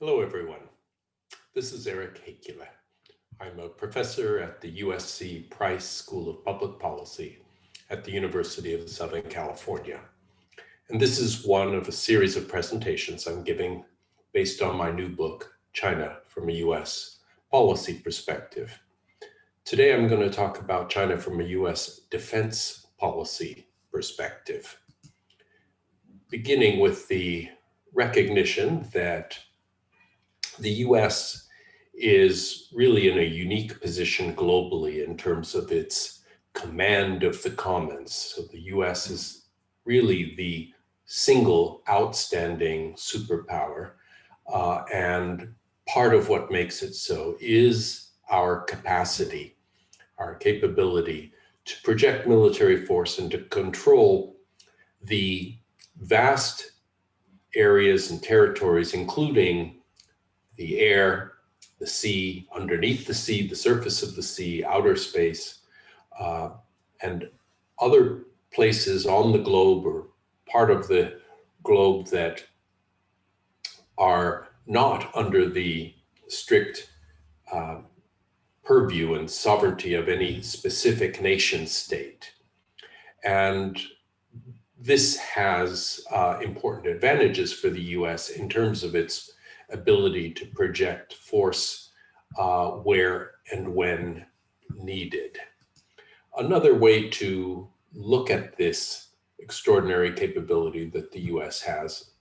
Hello, everyone. This is Heikkila. I'm a professor at the USC Price School of Public Policy at the University of Southern California. And this is one of a series of presentations I'm giving based on my new book, China from a US Policy Perspective. Today, I'm going to talk about China from a US defense policy perspective, beginning with the recognition that the US is really in a unique position globally in terms of its command of the commons. So the US is really the single outstanding superpower. And part of what makes it so is our capacity, our capability to project military force and to control the vast areas and territories, including the air, the sea, underneath the sea, the surface of the sea, outer space, and other places on the globe or part of the globe that are not under the strict purview and sovereignty of any specific nation state. And this has important advantages for the US in terms of its ability to project force where and when needed. Another way to look at this extraordinary capability that the US has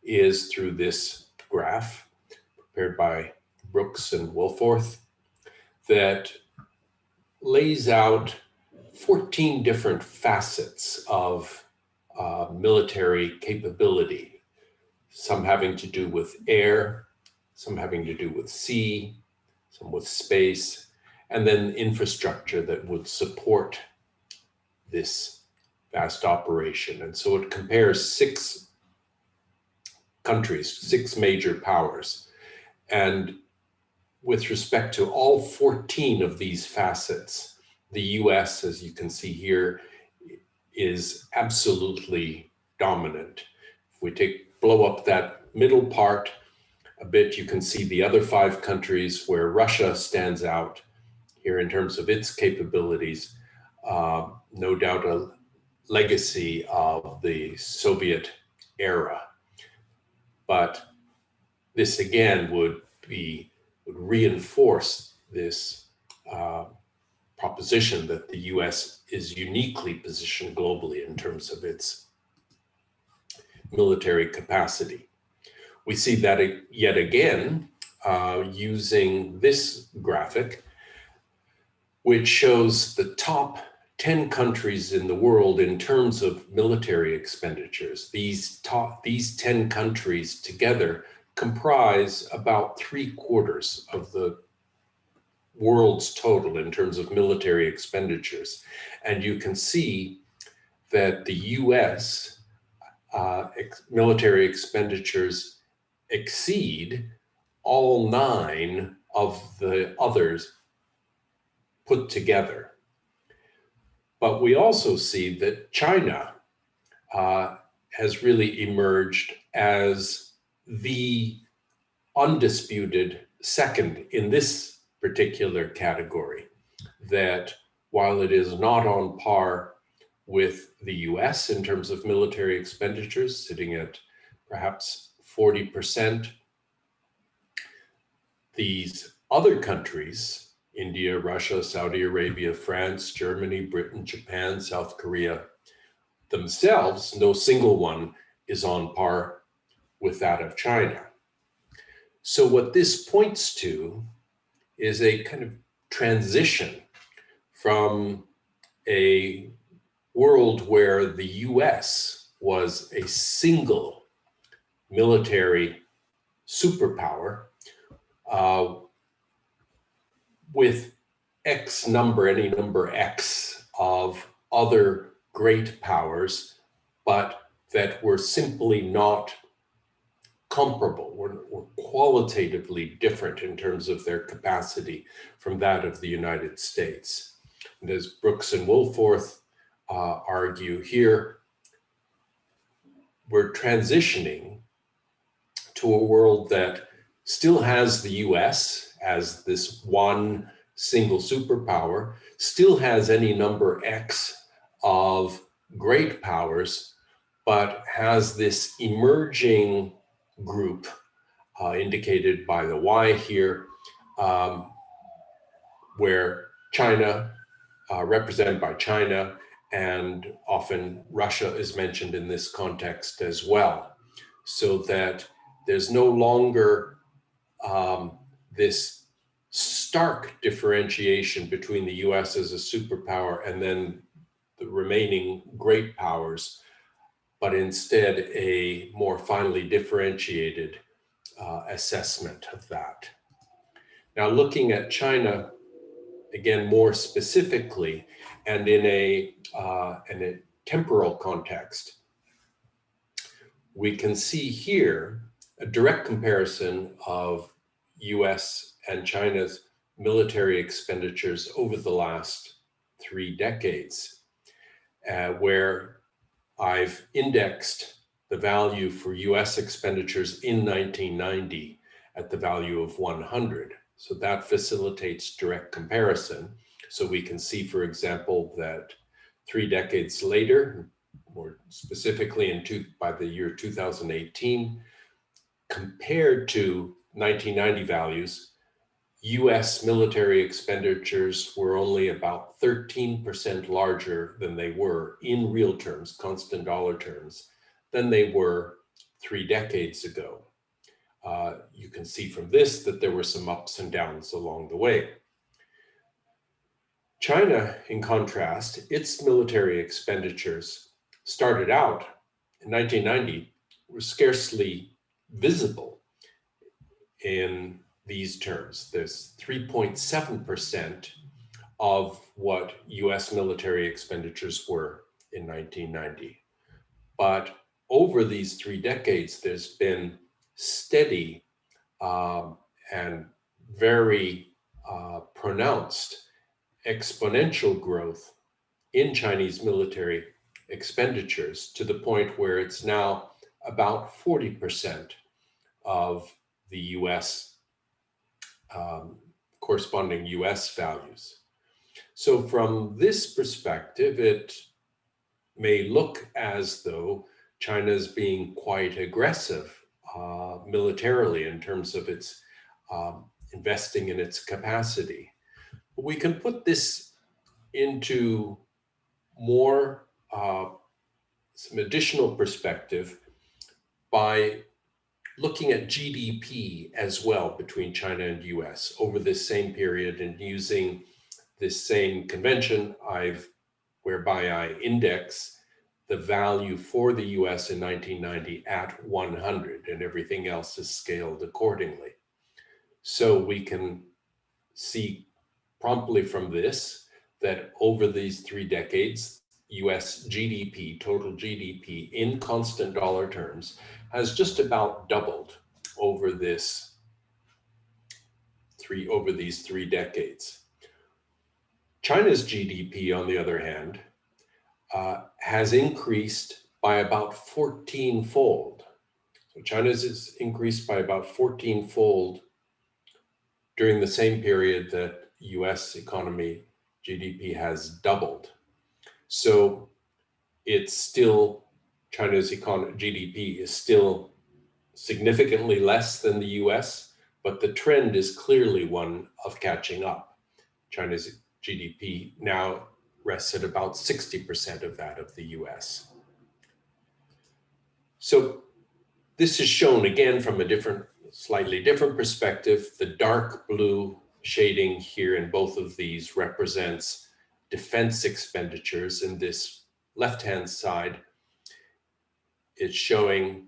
is through this graph prepared by Brooks and Wilforth that lays out 14 different facets of military capability. Some having to do with air, some having to do with sea, some with space, and then infrastructure that would support this vast operation. And so it compares 6 countries, 6 major powers. And with respect to all 14 of these facets, the US, as you can see here, is absolutely dominant. If we blow up that middle part a bit, you can see the other 5 countries where Russia stands out here in terms of its capabilities. No doubt a legacy of the Soviet era. But this again would reinforce this proposition that the US is uniquely positioned globally in terms of its military capacity. We see that yet again using this graphic, which shows the top 10 countries in the world in terms of military expenditures. These 10 countries together comprise about 3/4 of the world's total in terms of military expenditures. And you can see that the US military expenditures exceed all 9 of the others put together. But we also see that China has really emerged as the undisputed second in this particular category, that while it is not on par with the US in terms of military expenditures, sitting at perhaps 40%, these other countries, India, Russia, Saudi Arabia, France, Germany, Britain, Japan, South Korea, themselves, no single one is on par with that of China. So what this points to is a kind of transition from a world where the US was a single military superpower with X number, any number X of other great powers, but that were simply not comparable, were qualitatively different in terms of their capacity from that of the United States. And as Brooks and Wilforth argue here, we're transitioning to a world that still has the US as this one single superpower, still has any number X of great powers, but has this emerging group indicated by the Y here, where China, represented by China, and often Russia is mentioned in this context as well, so that there's no longer this stark differentiation between the US as a superpower and then the remaining great powers, but instead a more finely differentiated assessment of that. Now, looking at China, again, more specifically, and in a temporal context, we can see here a direct comparison of US and China's military expenditures over the last 3 decades, where I've indexed the value for US expenditures in 1990 at the value of 100. So that facilitates direct comparison. So we can see, for example, that 3 decades later, more specifically by the year 2018, compared to 1990 values, US military expenditures were only about 13% larger than they were in real terms, constant dollar terms, than they were 3 decades ago. You can see from this that there were some ups and downs along the way. China, in contrast, its military expenditures started out in 1990 were scarcely visible in these terms. There's 3.7% of what US military expenditures were in 1990. But over these 3 decades, there's been steady and very pronounced exponential growth in Chinese military expenditures, to the point where it's now about 40% of the US, corresponding US values. So from this perspective, it may look as though China is being quite aggressive militarily in terms of its investing in its capacity. But we can put this into more some additional perspective by looking at GDP as well between China and US over this same period, and using this same convention whereby I index the value for the US in 1990 at 100, and everything else is scaled accordingly. So we can see promptly from this that over these 3 decades, US GDP, total GDP in constant dollar terms, has just about doubled over these 3 decades. China's GDP, on the other hand, has increased by about 14-fold. So China's is increased by about 14-fold during the same period that US economy GDP has doubled. So it's still, China's GDP is still significantly less than the US, but the trend is clearly one of catching up. China's GDP now rests at about 60% of that of the US. So this is shown again from a slightly different perspective. The dark blue shading here in both of these represents defense expenditures. In this left-hand side, it's showing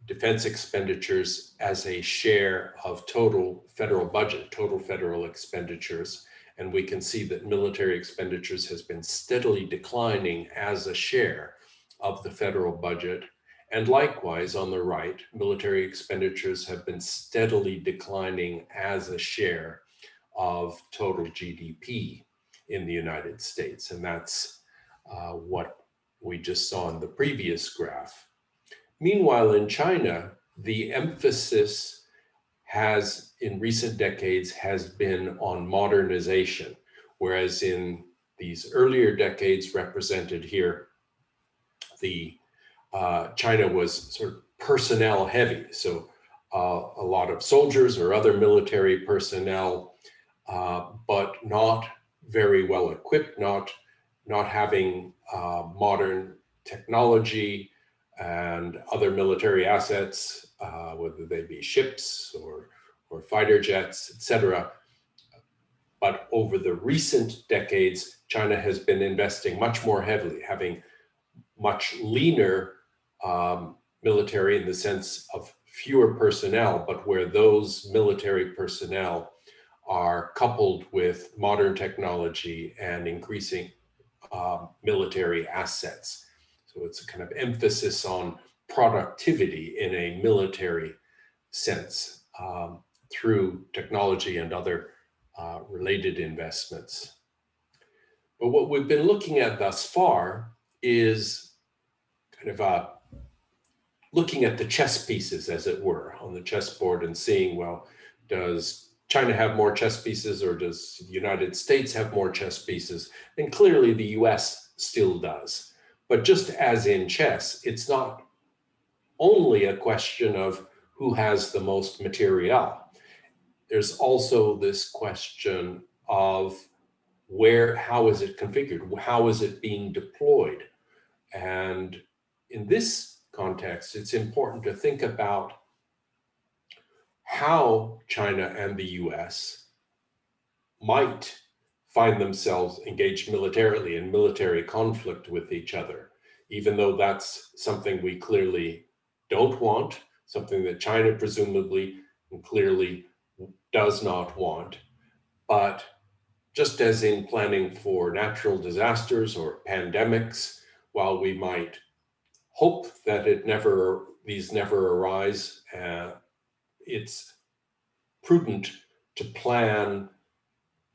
defense expenditures as a share of total federal budget, total federal expenditures. And we can see that military expenditures has been steadily declining as a share of the federal budget. And likewise, on the right, military expenditures have been steadily declining as a share of total GDP in the United States. And that's what we just saw in the previous graph. Meanwhile, in China, the emphasis has in recent decades has been on modernization, whereas in these earlier decades represented here, the China was sort of personnel heavy. So a lot of soldiers or other military personnel, but not very well equipped, not having modern technology and other military assets, whether they be ships or fighter jets, etc. But over the recent decades, China has been investing much more heavily, having much leaner military in the sense of fewer personnel, but where those military personnel are coupled with modern technology and increasing military assets. So it's a kind of emphasis on productivity in a military sense through technology and other related investments. But what we've been looking at thus far is kind of looking at the chess pieces, as it were, on the chessboard and seeing, well, does China have more chess pieces or does the United States have more chess pieces? And clearly the US still does. But just as in chess, it's not only a question of who has the most material. There's also this question of how is it configured? How is it being deployed? And in this context, it's important to think about how China and the US might find themselves engaged militarily in military conflict with each other, even though that's something we clearly don't want, something that China presumably and clearly does not want. But just as in planning for natural disasters or pandemics, while we might hope that these never arise, it's prudent to plan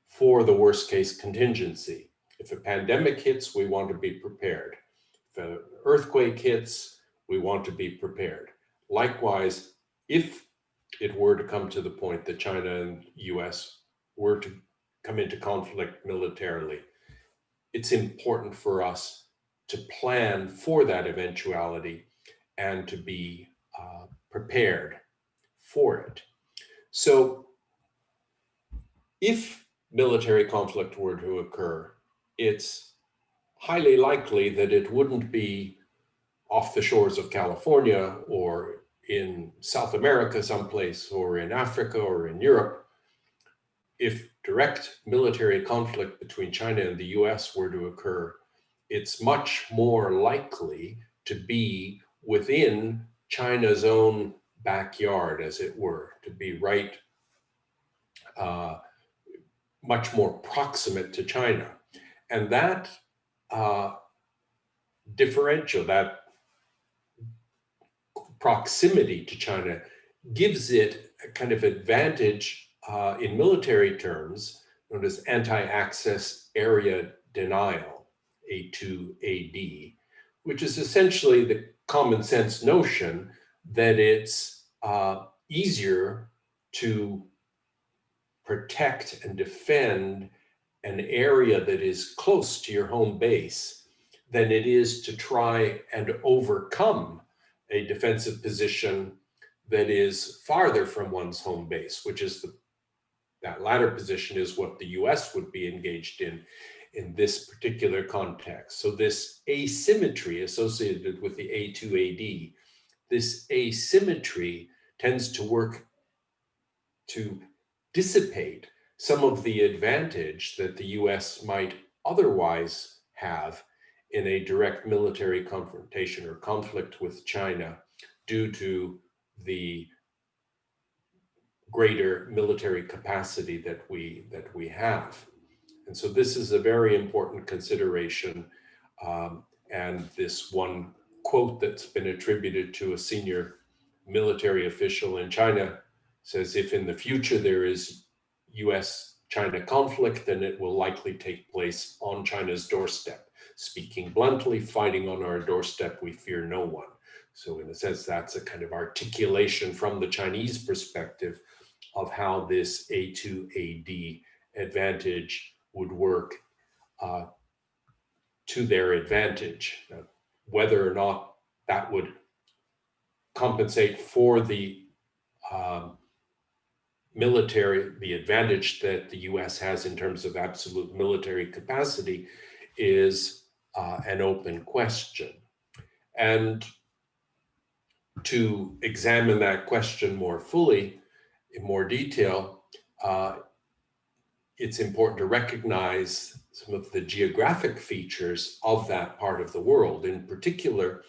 for the worst case contingency. If a pandemic hits, we want to be prepared. If an earthquake hits, we want to be prepared. Likewise, if it were to come to the point that China and US were to come into conflict militarily, it's important for us to plan for that eventuality and to be prepared for it. So if military conflict were to occur, it's highly likely that it wouldn't be off the shores of California or in South America someplace or in Africa or in Europe. If direct military conflict between China and the US were to occur, it's much more likely to be within China's own backyard, as it were, to be right much more proximate to China. And that differential, that proximity to China gives it a kind of advantage in military terms, known as anti-access area denial, A2AD, which is essentially the common sense notion that it's easier to protect and defend an area that is close to your home base than it is to try and overcome a defensive position that is farther from one's home base, which is that latter position is what the US would be engaged in this particular context. So this asymmetry associated with the A2AD, this asymmetry tends to work to dissipate some of the advantage that the US might otherwise have in a direct military confrontation or conflict with China due to the greater military capacity that we have. And so this is a very important consideration. And this one quote that's been attributed to a senior military official in China says, if in the future there is US-China conflict, then it will likely take place on China's doorstep. Speaking bluntly, fighting on our doorstep, we fear no one. So in a sense, that's a kind of articulation from the Chinese perspective of how this A2AD advantage would work to their advantage. Whether or not that would compensate for the the advantage that the US has in terms of absolute military capacity is an open question. And to examine that question more fully, in more detail, it's important to recognize some of the geographic features of that part of the world. In particular,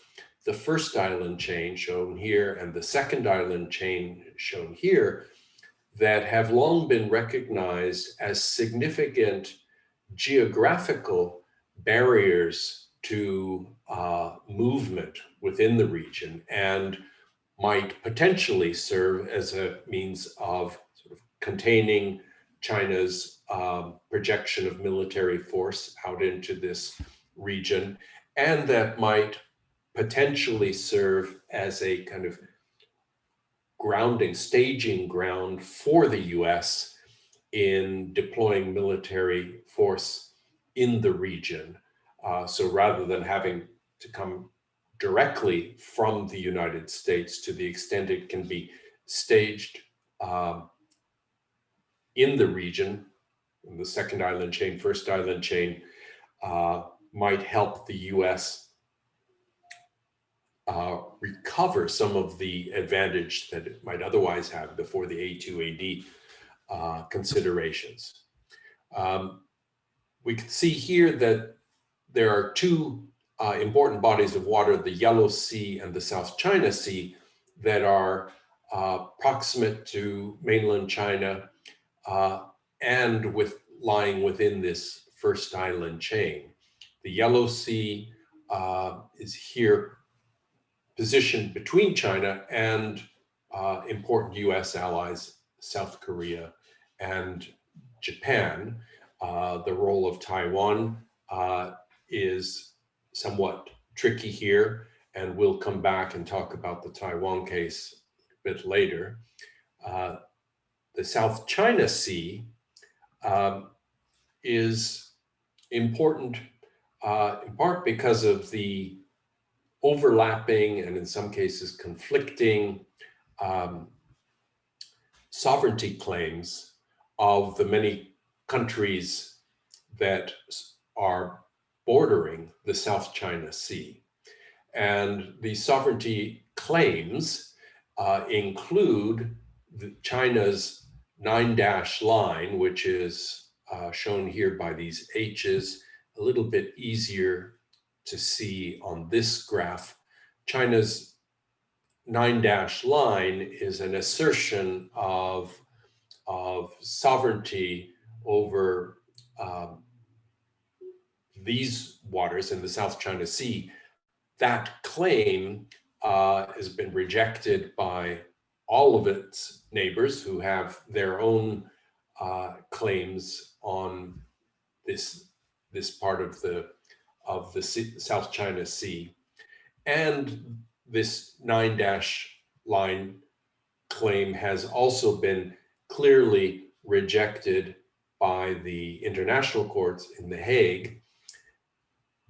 the first island chain shown here and the second island chain shown here that have long been recognized as significant geographical barriers to movement within the region and might potentially serve as a means of sort of containing China's projection of military force out into this region, and that might potentially serve as a kind of staging ground for the US in deploying military force in the region. So rather than having to come directly from the United States, to the extent it can be staged in the region, in the second island chain, first island chain, might help the US recover some of the advantage that it might otherwise have before the A2AD considerations. We can see here that there are two important bodies of water, the Yellow Sea and the South China Sea, that are proximate to mainland China and lying within this first island chain. The Yellow Sea is here positioned between China and important US allies, South Korea and Japan. The role of Taiwan is somewhat tricky here, and we'll come back and talk about the Taiwan case a bit later. The South China Sea is important in part because of the overlapping and in some cases conflicting sovereignty claims of the many countries that are bordering the South China Sea. And these sovereignty claims include China's 9-dash line, which is shown here by these H's, a little bit easier to see on this graph. China's 9-dash line is an assertion of sovereignty over these waters in the South China Sea. That claim has been rejected by all of its neighbors who have their own claims on this part of the South China Sea. And this 9-dash line claim has also been clearly rejected by the international courts in The Hague.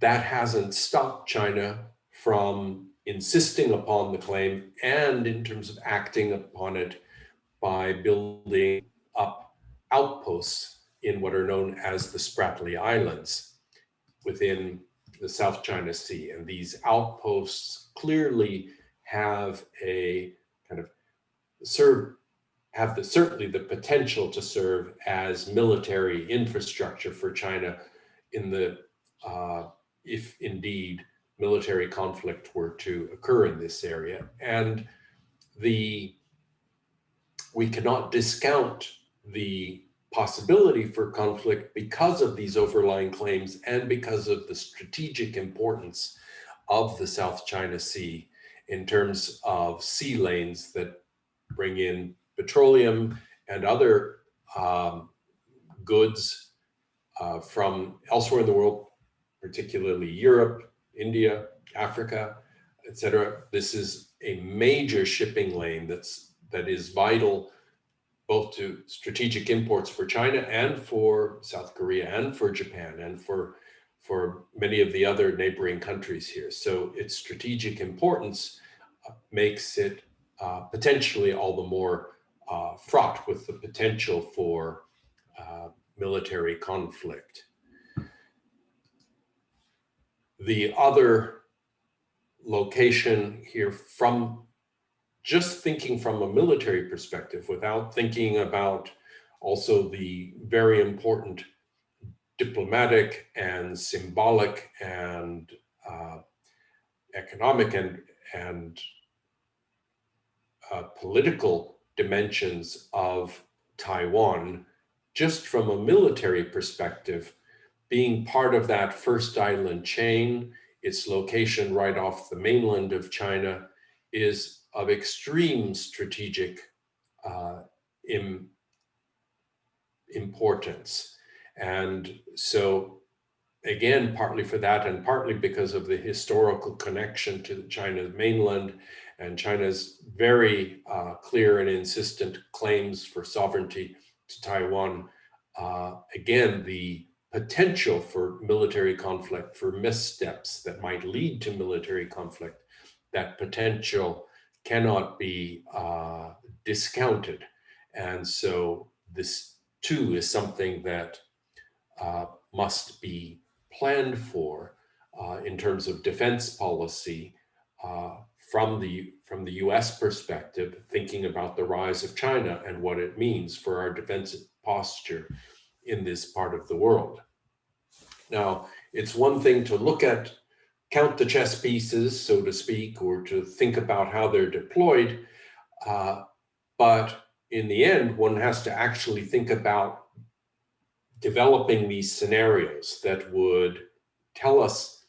That hasn't stopped China from insisting upon the claim and in terms of acting upon it by building up outposts in what are known as the Spratly Islands within the South China Sea. And these outposts clearly have a kind of certainly the potential to serve as military infrastructure for China in the if indeed military conflict were to occur in this area. And we cannot discount the possibility for conflict because of these overlying claims and because of the strategic importance of the South China Sea in terms of sea lanes that bring in petroleum and other goods from elsewhere in the world, particularly Europe, India, Africa, etc. This is a major shipping lane that is vital both to strategic imports for China and for South Korea and for Japan and for many of the other neighboring countries here. So its strategic importance makes it potentially all the more fraught with the potential for military conflict. The other location here, from just thinking from a military perspective, without thinking about also the very important diplomatic and symbolic and economic and political dimensions of Taiwan, just from a military perspective, being part of that first island chain, its location right off the mainland of China is of extreme strategic importance. And so again, partly for that and partly because of the historical connection to China's mainland and China's very clear and insistent claims for sovereignty to Taiwan, again, the potential for military conflict, for missteps that might lead to military conflict, that potential cannot be discounted. And so this too is something that must be planned for in terms of defense policy from the US perspective, thinking about the rise of China and what it means for our defensive posture in this part of the world. Now, it's one thing to count the chess pieces, so to speak, or to think about how they're deployed, but in the end, one has to actually think about developing these scenarios that would tell us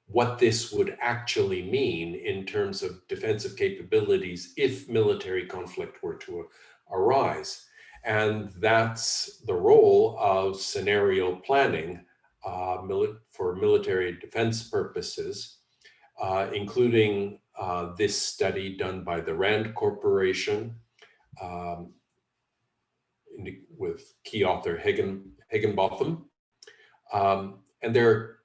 what this would actually mean in terms of defensive capabilities if military conflict were to arise. And that's the role of scenario planning for military defense purposes, including this study done by the RAND Corporation with key author Higginbotham. And there are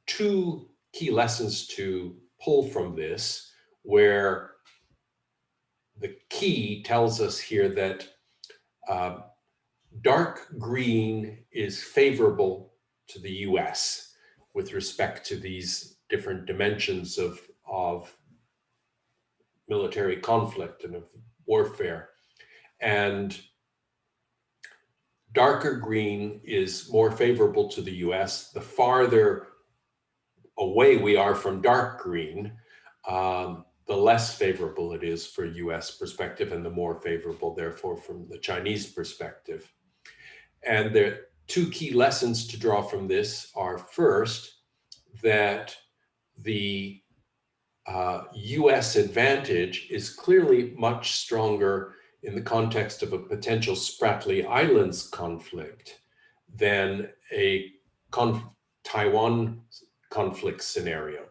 two key lessons to pull from this, where the key tells us here that dark green is favorable to the US with respect to these different dimensions of military conflict and of warfare. And darker green is more favorable to the US. The farther away we are from dark green, the less favorable it is for US perspective and the more favorable, therefore, from the Chinese perspective. And the two key lessons to draw from this are, first, that the US advantage is clearly much stronger in the context of a potential Spratly Islands conflict than a Taiwan conflict scenario.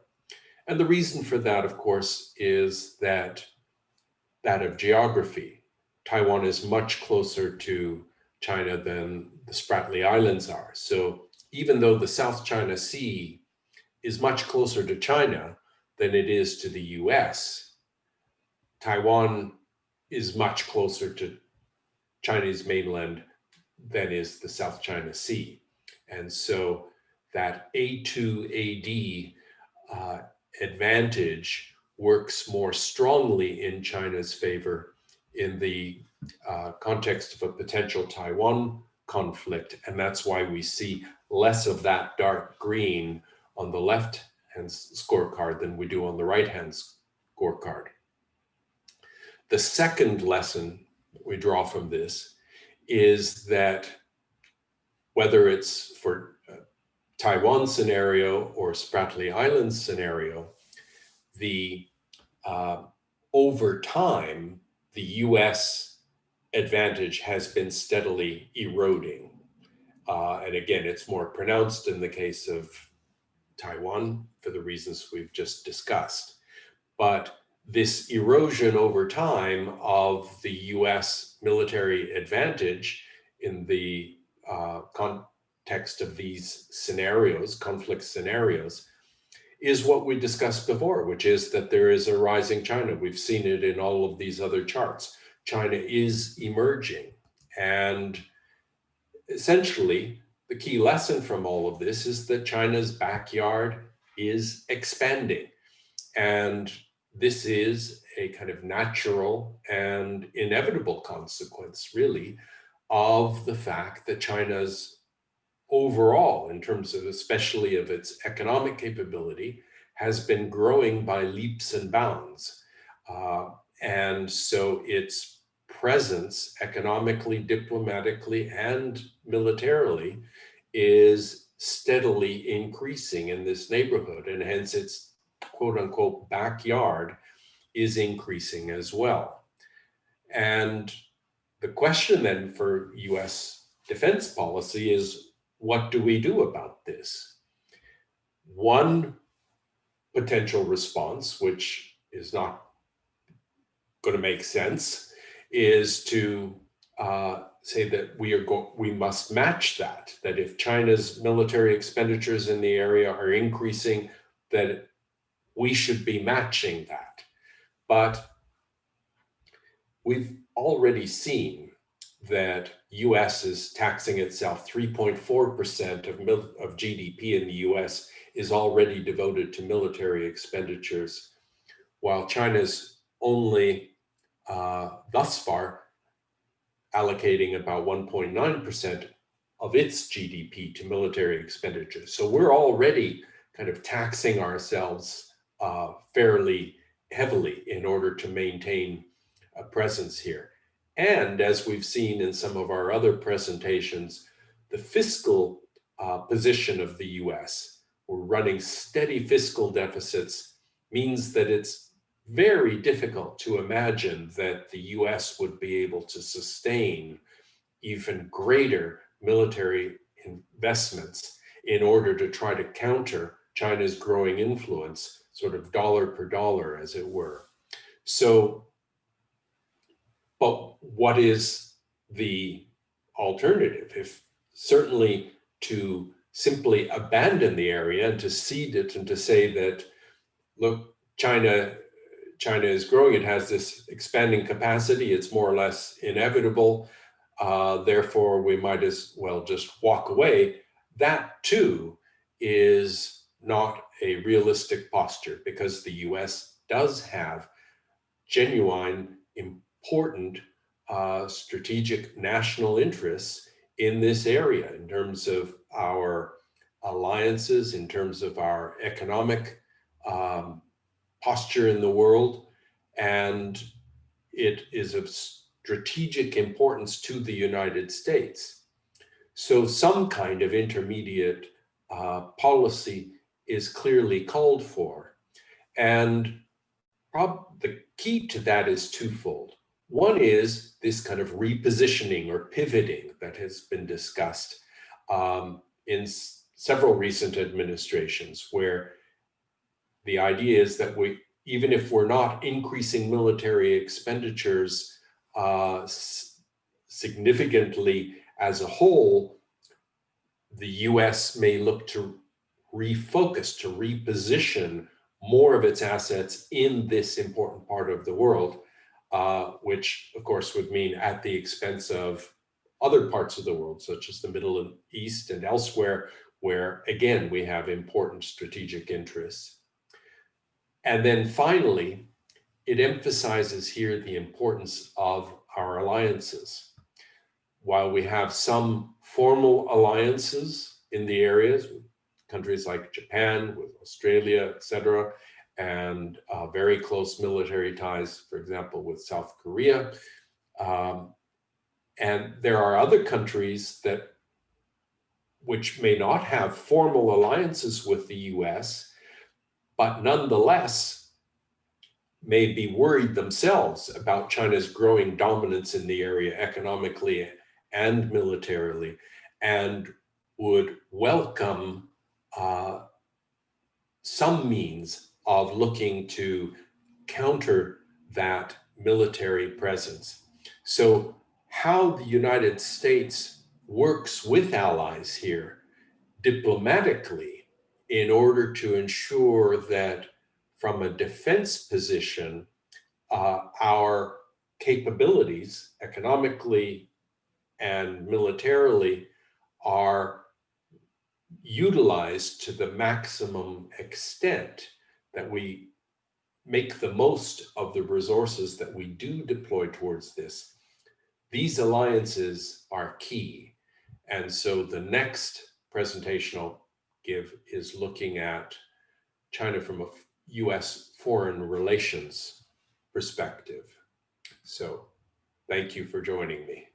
And the reason for that, of course, is that of geography. Taiwan is much closer to China than the Spratly Islands are. So even though the South China Sea is much closer to China than it is to the US, Taiwan is much closer to Chinese mainland than is the South China Sea. And so that A2AD advantage works more strongly in China's favor in the context of a potential Taiwan conflict. And that's why we see less of that dark green on the left-hand scorecard than we do on the right-hand scorecard. The second lesson we draw from this is that whether it's for Taiwan scenario or Spratly Islands scenario, over time, the US advantage has been steadily eroding. And again, it's more pronounced in the case of Taiwan for the reasons we've just discussed. But this erosion over time of the US military advantage in the context of these scenarios, conflict scenarios, is what we discussed before, which is that there is a rising China. We've seen it in all of these other charts. China is emerging. And essentially, the key lesson from all of this is that China's backyard is expanding. And this is a kind of natural and inevitable consequence, really, of the fact that China's overall, in terms of especially of its economic capability, has been growing by leaps and bounds. And so its presence economically, diplomatically, and militarily is steadily increasing in this neighborhood, and hence its quote unquote backyard is increasing as well. And the question then for US defense policy is, what do we do about this? One potential response, which is not going to make sense, is to say that we must match that if China's military expenditures in the area are increasing, that we should be matching that. But we've already seen that US is taxing itself. 3.4% of GDP in the US is already devoted to military expenditures, while China's only thus far allocating about 1.9% of its GDP to military expenditures. So we're already kind of taxing ourselves fairly heavily in order to maintain a presence here. And as we've seen in some of our other presentations, the fiscal position of the US, we're running steady fiscal deficits, means that it's very difficult to imagine that the US would be able to sustain even greater military investments in order to try to counter China's growing influence, sort of dollar per dollar, as it were. So, but what is the alternative? If certainly to simply abandon the area and to cede it and to say that, look, China is growing, it has this expanding capacity, it's more or less inevitable, therefore we might as well just walk away. That too is not a realistic posture, because the US does have genuine, important strategic national interests in this area in terms of our alliances, in terms of our economic posture in the world, and it is of strategic importance to the United States. So some kind of intermediate policy is clearly called for. And the key to that is twofold. One is this kind of repositioning or pivoting that has been discussed in several recent administrations, where the idea is that even if we're not increasing military expenditures significantly as a whole, the US may look to refocus, to reposition more of its assets in this important part of the world, which of course would mean at the expense of other parts of the world, such as the Middle East and elsewhere, where again, we have important strategic interests. And then finally, it emphasizes here the importance of our alliances. While we have some formal alliances in the areas with countries like Japan, with Australia, etc., and very close military ties, for example, with South Korea. And there are other countries which may not have formal alliances with the US, but nonetheless may be worried themselves about China's growing dominance in the area economically and militarily, and would welcome some means of looking to counter that military presence. So how the United States works with allies here diplomatically in order to ensure that from a defense position, our capabilities economically and militarily are utilized to the maximum extent, that we make the most of the resources that we do deploy towards this. These alliances are key. And so the next presentation I'll give is looking at China from a US foreign relations perspective. So thank you for joining me.